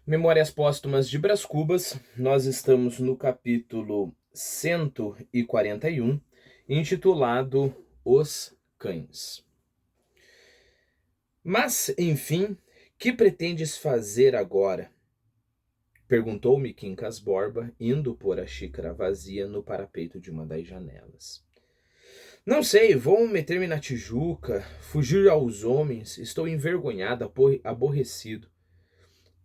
Memórias Póstumas de Brás Cubas, nós estamos no capítulo 141, intitulado Os Cães. Mas, enfim, que pretendes fazer agora? Perguntou-me Quincas Borba, indo pôr a xícara vazia no parapeito de uma das janelas. Não sei, vou meter-me na Tijuca, fugir aos homens, estou envergonhado, aborrecido.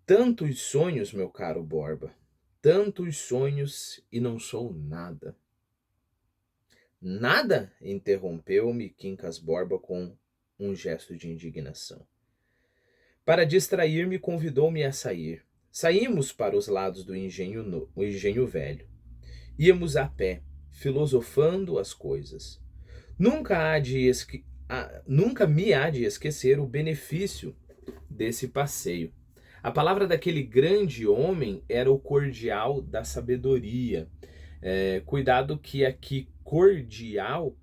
Tantos sonhos, meu caro Borba, tantos sonhos e não sou nada. Nada? Interrompeu-me Quincas Borba com um gesto de indignação. Para distrair-me, convidou-me a sair. Saímos para os lados do engenho velho. Íamos a pé, filosofando as coisas. Nunca me há de esquecer o benefício desse passeio. A palavra daquele grande homem era o cordial da sabedoria. Cuidado que aqui cordial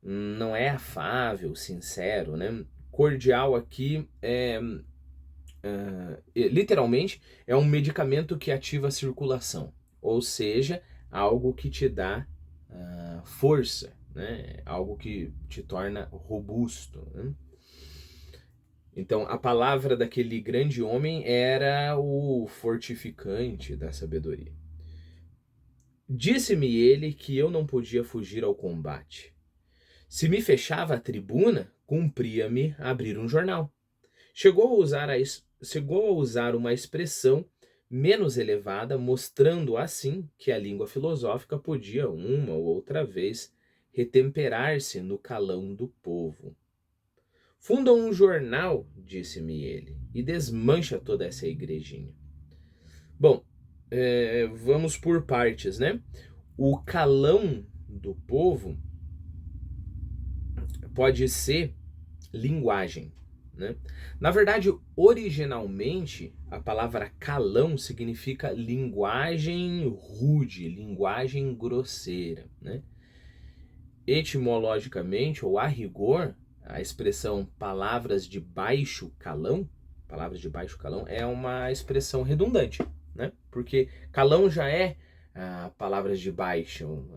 não é afável, sincero, né? Cordial aqui literalmente é um medicamento que ativa a circulação, ou seja, algo que te dá força, né? Algo que te torna robusto, né? Então, a palavra daquele grande homem era o fortificante da sabedoria. Disse-me ele que eu não podia fugir ao combate. Se me fechava a tribuna, cumpria-me abrir um jornal. Chegou a usar uma expressão menos elevada, mostrando assim que a língua filosófica podia, uma ou outra vez, retemperar-se no calão do povo. Funda um jornal, disse-me ele, e desmancha toda essa igrejinha. Bom, vamos por partes, né? O calão do povo pode ser linguagem, né? Na verdade, originalmente, a palavra calão significa linguagem rude, linguagem grosseira, né? Etimologicamente, ou a rigor, a expressão palavras de baixo calão é uma expressão redundante, né? Porque calão já é palavras de baixo,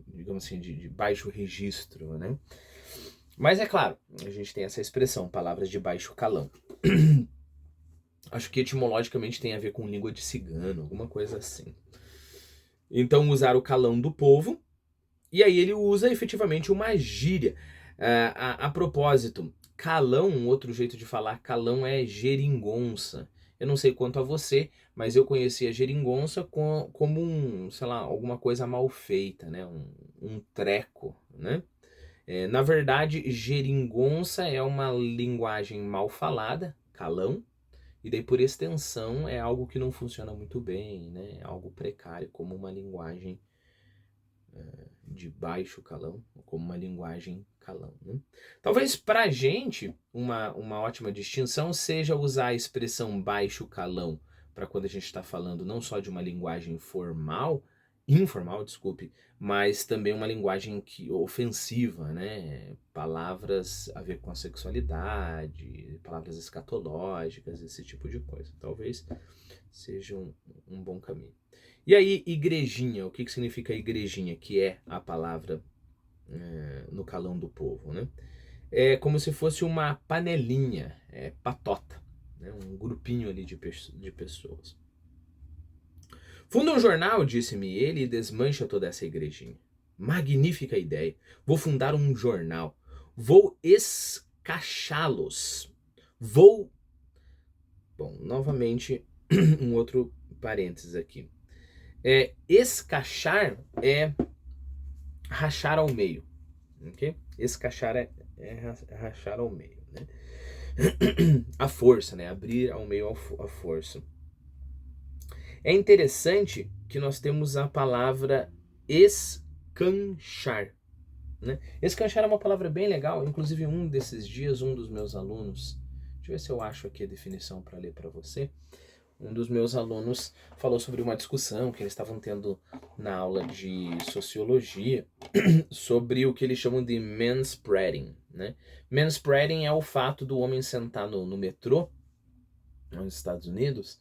digamos assim, de baixo registro, né? Mas é claro, a gente tem essa expressão, palavras de baixo calão. Acho que etimologicamente tem a ver com língua de cigano, alguma coisa assim. Então, usar o calão do povo, e aí ele usa efetivamente uma gíria. A propósito, calão, um outro jeito de falar calão é geringonça. Eu não sei quanto a você, mas eu conhecia geringonça como sei lá, alguma coisa mal feita, né? Um treco, né? Na verdade, geringonça é uma linguagem mal falada, calão, e daí por extensão é algo que não funciona muito bem, né? É algo precário, como uma linguagem de baixo calão, como uma linguagem calão, né? Talvez pra gente uma ótima distinção seja usar a expressão baixo calão para quando a gente está falando não só de uma linguagem informal, desculpe, mas também uma linguagem ofensiva, né? Palavras a ver com a sexualidade, palavras escatológicas, esse tipo de coisa. Talvez seja um bom caminho. E aí, igrejinha, o que significa igrejinha? Que é a palavra no calão do povo, né? É como se fosse uma panelinha, patota, né? Um grupinho ali de pessoas. Funda um jornal, disse-me ele, e desmancha toda essa igrejinha. Magnífica ideia. Vou fundar um jornal. Vou escachá-los. Vou... Bom, novamente, um outro parênteses aqui. Escachar é rachar ao meio, ok? Escachar é rachar ao meio, né? A força, né? Abrir ao meio a força. É interessante que nós temos a palavra escanchar, né? Escanchar é uma palavra bem legal, inclusive um desses dias, um dos meus alunos, deixa eu ver se eu acho aqui a definição para ler para você. Um dos meus alunos falou sobre uma discussão que eles estavam tendo na aula de sociologia sobre o que eles chamam de manspreading, né? Manspreading é o fato do homem sentar no metrô nos Estados Unidos,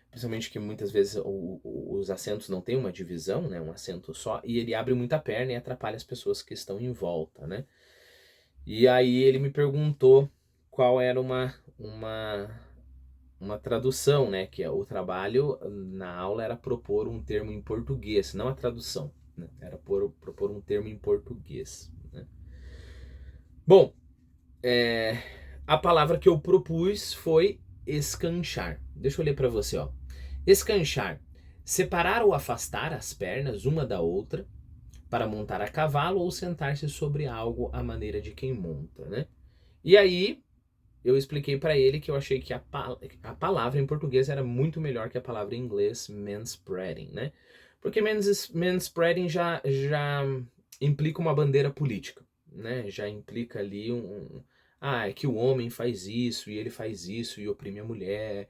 principalmente que muitas vezes os assentos não têm uma divisão, né, um assento só, e ele abre muita perna e atrapalha as pessoas que estão em volta, né? E aí ele me perguntou qual era uma tradução, né? Que é o trabalho na aula era propor um termo em português, não a tradução, né? Era propor um termo em português, né? Bom, a palavra que eu propus foi escanchar. Deixa eu ler para você, ó. Escanchar, separar ou afastar as pernas uma da outra para montar a cavalo ou sentar-se sobre algo à maneira de quem monta, né? E aí eu expliquei para ele que eu achei que a palavra em português era muito melhor que a palavra em inglês manspreading, né? Porque manspreading já implica uma bandeira política, né? Já implica ali é que o homem faz isso e ele faz isso e oprime a mulher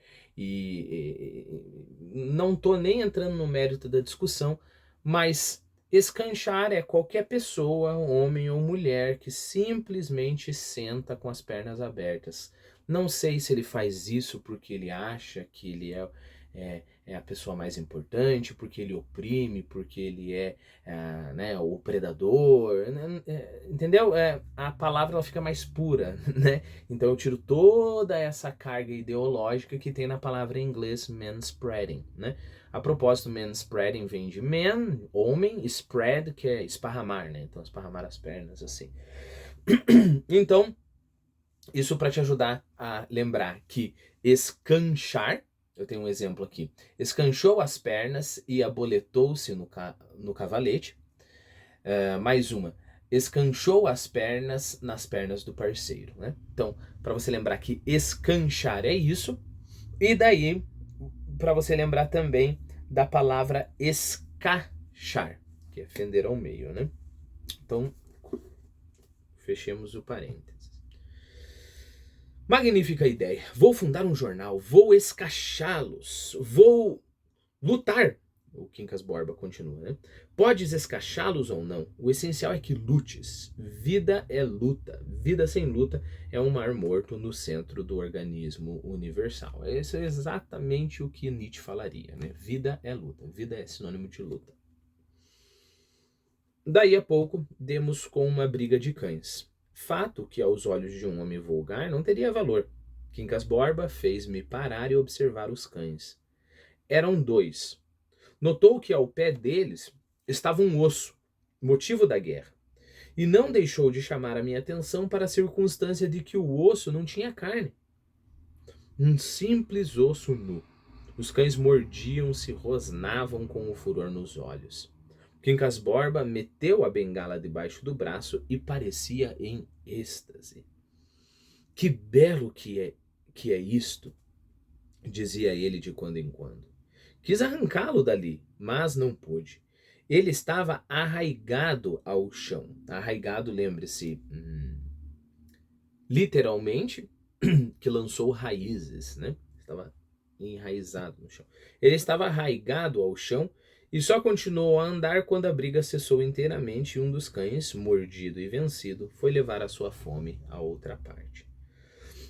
não tô nem entrando no mérito da discussão, mas escanchar é qualquer pessoa, homem ou mulher, que simplesmente senta com as pernas abertas. Não sei se ele faz isso porque ele acha que ele é a pessoa mais importante, porque ele oprime, porque ele né, o predador, entendeu? A palavra ela fica mais pura, né? Então eu tiro toda essa carga ideológica que tem na palavra em inglês manspreading, né? A propósito, manspreading vem de man, homem, spread, que é esparramar, né? Então, esparramar as pernas, assim. Então, isso para te ajudar a lembrar que escanchar, eu tenho um exemplo aqui, escanchou as pernas e aboletou-se no cavalete. Mais uma, escanchou as pernas nas pernas do parceiro, né? Então, para você lembrar que escanchar é isso, e daí, para você lembrar também da palavra escachar, que é fender ao meio, né? Então, fechemos o parênteses. Magnífica ideia. Vou fundar um jornal, vou escachá-los, vou lutar. O Quincas Borba continua, né? Podes escachá-los ou não, o essencial é que lutes. Vida é luta. Vida sem luta é um mar morto no centro do organismo universal. Isso é exatamente o que Nietzsche falaria, né? Vida é luta. Vida é sinônimo de luta. Daí a pouco, demos com uma briga de cães. Fato que aos olhos de um homem vulgar não teria valor. Quincas Borba fez-me parar e observar os cães. Eram dois. Notou que ao pé deles estava um osso, motivo da guerra, e não deixou de chamar a minha atenção para a circunstância de que o osso não tinha carne. Um simples osso nu. Os cães mordiam-se, rosnavam com o furor nos olhos. Quincas Borba meteu a bengala debaixo do braço e parecia em êxtase. Que belo que é isto, dizia ele de quando em quando. Quis arrancá-lo dali, mas não pude. Ele estava arraigado ao chão. Arraigado, lembre-se, literalmente, que lançou raízes, né? Estava enraizado no chão. Ele estava arraigado ao chão e só continuou a andar quando a briga cessou inteiramente e um dos cães, mordido e vencido, foi levar a sua fome a outra parte.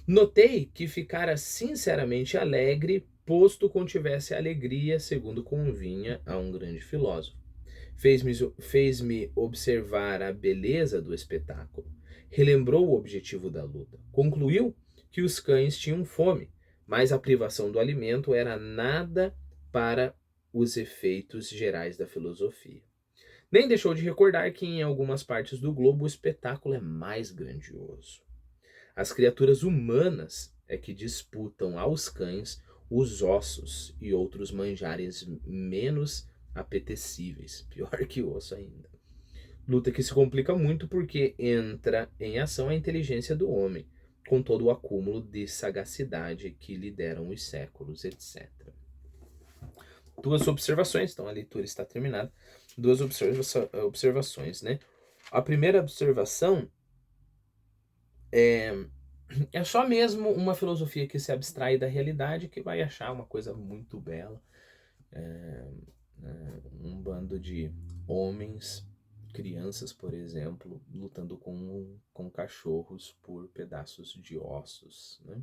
Notei que ficara sinceramente alegre, posto contivesse alegria, segundo convinha a um grande filósofo. Fez-me observar a beleza do espetáculo. Relembrou o objetivo da luta. Concluiu que os cães tinham fome, mas a privação do alimento era nada para os efeitos gerais da filosofia. Nem deixou de recordar que em algumas partes do globo o espetáculo é mais grandioso. As criaturas humanas é que disputam aos cães os ossos e outros manjares menos apetecíveis. Pior que osso ainda. Luta que se complica muito porque entra em ação a inteligência do homem, com todo o acúmulo de sagacidade que lhe deram os séculos, etc. Duas observações, então a leitura está terminada. Duas observações, né? A primeira observação é só mesmo uma filosofia que se abstrai da realidade que vai achar uma coisa muito bela. Um bando de homens, crianças, por exemplo, lutando com cachorros por pedaços de ossos, né?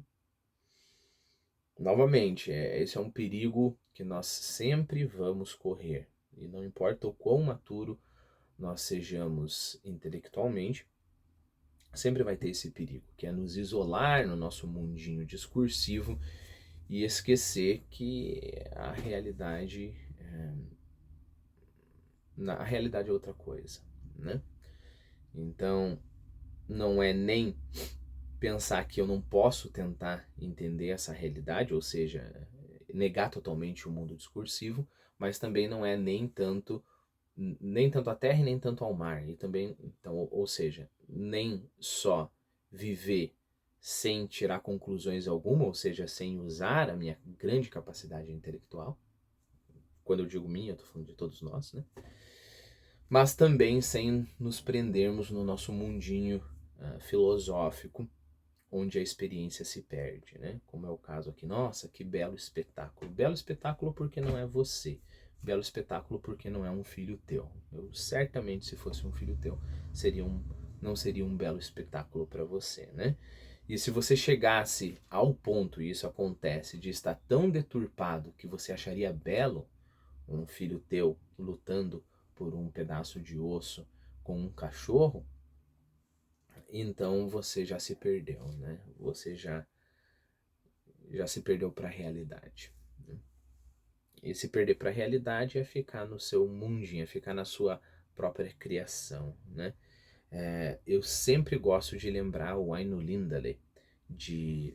novamente, esse é um perigo que nós sempre vamos correr. E não importa o quão maturo nós sejamos intelectualmente, sempre vai ter esse perigo, que é nos isolar no nosso mundinho discursivo e esquecer que a realidade é outra coisa, né? Então, não é nem pensar que eu não posso tentar entender essa realidade, ou seja, negar totalmente o mundo discursivo, mas também não é nem tanto a terra e nem tanto ao mar, e também, então, ou seja, nem só viver sem tirar conclusões alguma, ou seja, sem usar a minha grande capacidade intelectual. Quando eu digo minha, eu estou falando de todos nós, né? Mas também sem nos prendermos no nosso mundinho filosófico, onde a experiência se perde, né? Como é o caso aqui. Nossa, que belo espetáculo. Belo espetáculo porque não é você. Belo espetáculo porque não é um filho teu. Eu certamente, se fosse um filho teu, não seria um belo espetáculo para você, né? E se você chegasse ao ponto, e isso acontece, de estar tão deturpado que você acharia belo um filho teu lutando por um pedaço de osso com um cachorro, então você já se perdeu, né? Você já se perdeu para a realidade, né? E se perder para a realidade é ficar no seu mundinho, é ficar na sua própria criação, né? Eu sempre gosto de lembrar o Aino Lindale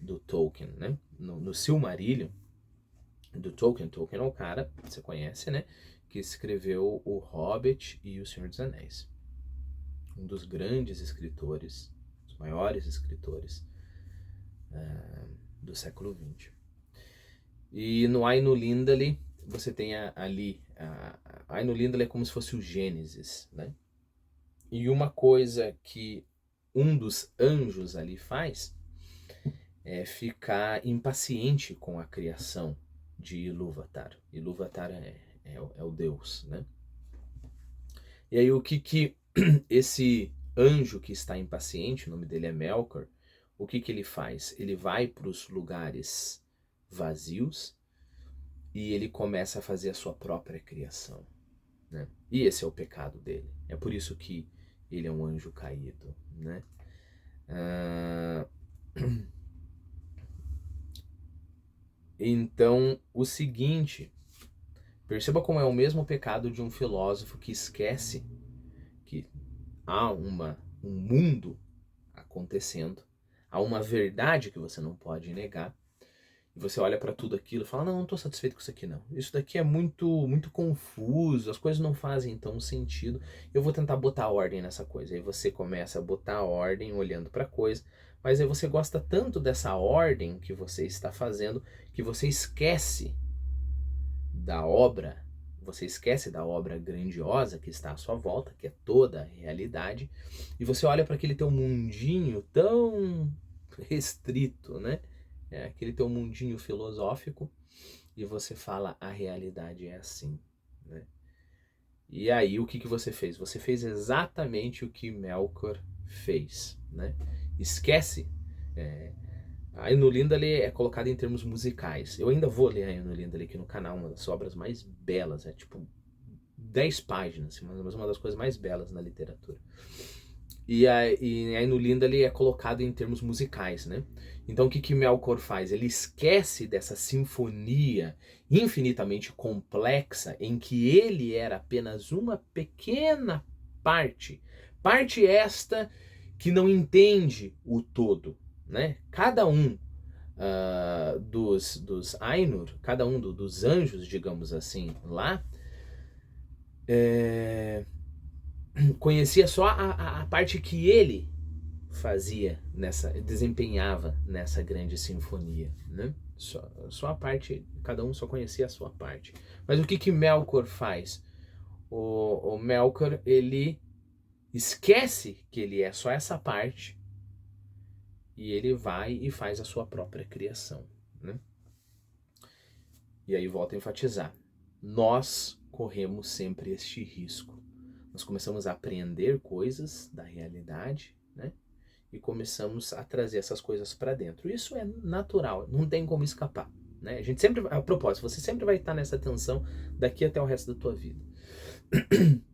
do Tolkien, né? No Silmarillion, do Tolkien. Tolkien é o cara, você conhece, né? Que escreveu O Hobbit e O Senhor dos Anéis. Um dos grandes escritores, os maiores escritores do século XX. E no Aino Lindale, você tem ali... Aino Lindale é como se fosse o Gênesis, né? E uma coisa que um dos anjos ali faz é ficar impaciente com a criação de Ilúvatar. Ilúvatar é o Deus, né? E aí o que esse anjo que está impaciente, o nome dele é Melkor, o que ele faz? Ele vai para os lugares vazios e ele começa a fazer a sua própria criação, né? E esse é o pecado dele. É por isso que ele é um anjo caído, né? Então, o seguinte, perceba como é o mesmo pecado de um filósofo que esquece que há um mundo acontecendo, há uma verdade que você não pode negar, e você olha para tudo aquilo e fala, não estou satisfeito com isso aqui não, isso daqui é muito confuso, as coisas não fazem tão sentido, eu vou tentar botar ordem nessa coisa. Aí você começa a botar ordem olhando para a coisa, mas aí você gosta tanto dessa ordem que você está fazendo que você esquece da obra, você esquece da obra grandiosa que está à sua volta, que é toda a realidade, e você olha para aquele teu mundinho tão restrito, né? Aquele teu mundinho filosófico, e você fala, a realidade é assim, né? E aí o que você fez? Você fez exatamente o que Melkor fez, né? Esquece. A Aino Lindale é colocada em termos musicais. Eu ainda vou ler a Aino Lindale aqui no canal, uma das obras mais belas, é tipo 10 páginas, mas uma das coisas mais belas na literatura. E a Aino Lindale é colocado em termos musicais, né? Então o que Melkor faz? Ele esquece dessa sinfonia infinitamente complexa em que ele era apenas uma pequena parte. Parte esta que não entende o todo, né? Cada um dos Ainur, cada um dos anjos, digamos assim, lá, conhecia só a parte que ele fazia, desempenhava nessa grande sinfonia, né? Só a parte, cada um só conhecia a sua parte. Mas o que Melkor faz? O Melkor, ele esquece que ele é só essa parte e ele vai e faz a sua própria criação, né? E aí volto a enfatizar, nós corremos sempre este risco. Nós começamos a aprender coisas da realidade, né? E começamos a trazer essas coisas para dentro. Isso é natural, não tem como escapar. né? A gente sempre, a propósito, você sempre vai estar nessa tensão daqui até o resto da tua vida.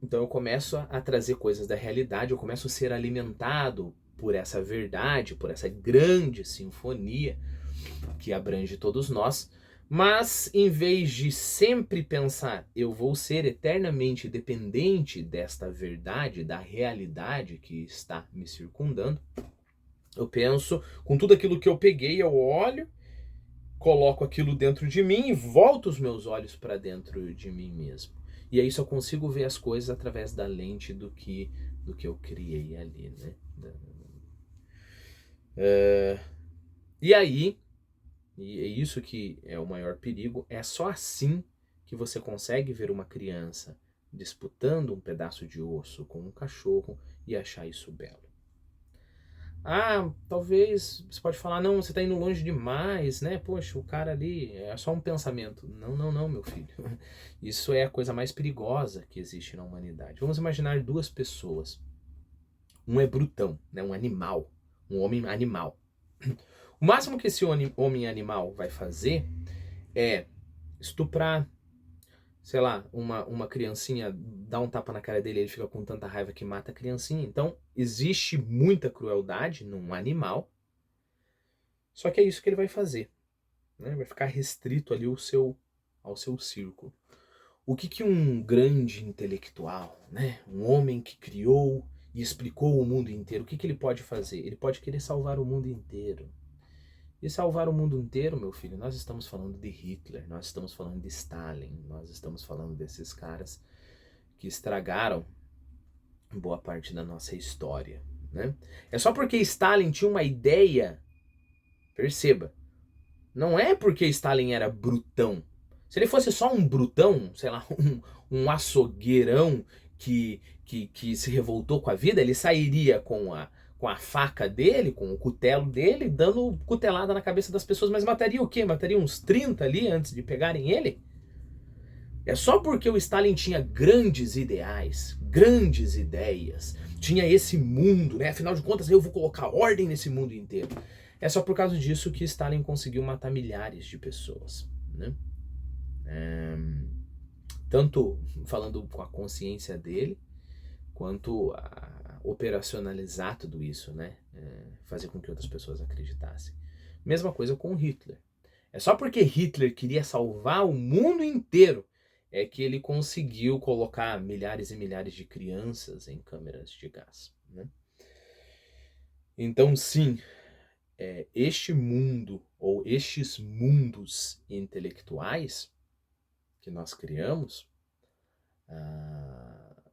Então eu começo a trazer coisas da realidade, eu começo a ser alimentado por essa verdade, por essa grande sinfonia que abrange todos nós, mas em vez de sempre pensar eu vou ser eternamente dependente desta verdade, da realidade que está me circundando, eu penso com tudo aquilo que eu peguei, eu olho, coloco aquilo dentro de mim e volto os meus olhos para dentro de mim mesmo. E aí só consigo ver as coisas através da lente do que eu criei ali, né? E aí, e é isso que é o maior perigo, é só assim que você consegue ver uma criança disputando um pedaço de osso com um cachorro e achar isso belo. Ah, talvez você pode falar, não, você está indo longe demais, né? Poxa, o cara ali é só um pensamento. Não, não, não, meu filho. Isso é a coisa mais perigosa que existe na humanidade. Vamos imaginar duas pessoas. Um é brutão, né? Um animal, um homem animal. O máximo que esse homem animal vai fazer é estuprar, sei lá, uma criancinha, dá um tapa na cara dele, ele fica com tanta raiva que mata a criancinha. Então, existe muita crueldade num animal, só que é isso que ele vai fazer, né? Vai ficar restrito ali ao seu círculo. O que um grande intelectual, né? Um homem que criou e explicou o mundo inteiro, o que ele pode fazer? Ele pode querer salvar o mundo inteiro. E salvar o mundo inteiro, meu filho, nós estamos falando de Hitler, nós estamos falando de Stalin, nós estamos falando desses caras que estragaram boa parte da nossa história, né? É só porque Stalin tinha uma ideia, perceba, não é porque Stalin era brutão. Se ele fosse só um brutão, sei lá, um açougueirão que se revoltou com a vida, ele sairia com a faca dele, com o cutelo dele, dando cutelada na cabeça das pessoas, mas mataria o quê? Mataria uns 30 ali antes de pegarem ele? É só porque o Stalin tinha grandes ideais, grandes ideias, tinha esse mundo, né? Afinal de contas, eu vou colocar ordem nesse mundo inteiro. É só por causa disso que Stalin conseguiu matar milhares de pessoas, né? Tanto falando com a consciência dele, quanto a operacionalizar tudo isso, né? Fazer com que outras pessoas acreditassem. Mesma coisa com Hitler. É só porque Hitler queria salvar o mundo inteiro é que ele conseguiu colocar milhares e milhares de crianças em câmeras de gás, né? Então, sim, este mundo, ou estes mundos intelectuais que nós criamos,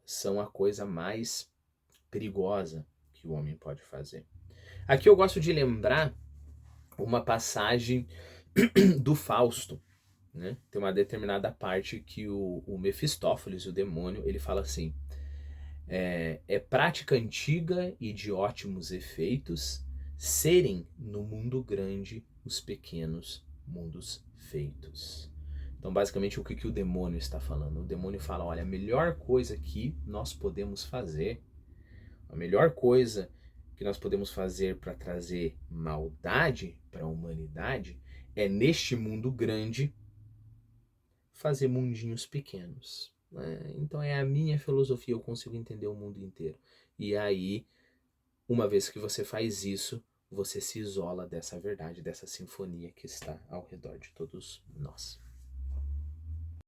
são a coisa mais perigosa que o homem pode fazer. Aqui eu gosto de lembrar uma passagem do Fausto, né? Tem uma determinada parte que o Mefistófeles, o demônio, ele fala assim: é prática antiga e de ótimos efeitos serem no mundo grande os pequenos mundos feitos. Então, basicamente, o que o demônio está falando? O demônio fala: olha, a melhor coisa que nós podemos fazer, a melhor coisa que nós podemos fazer para trazer maldade para a humanidade é, neste mundo grande, fazer mundinhos pequenos. Então é a minha filosofia, eu consigo entender o mundo inteiro. E aí, uma vez que você faz isso, você se isola dessa verdade, dessa sinfonia que está ao redor de todos nós.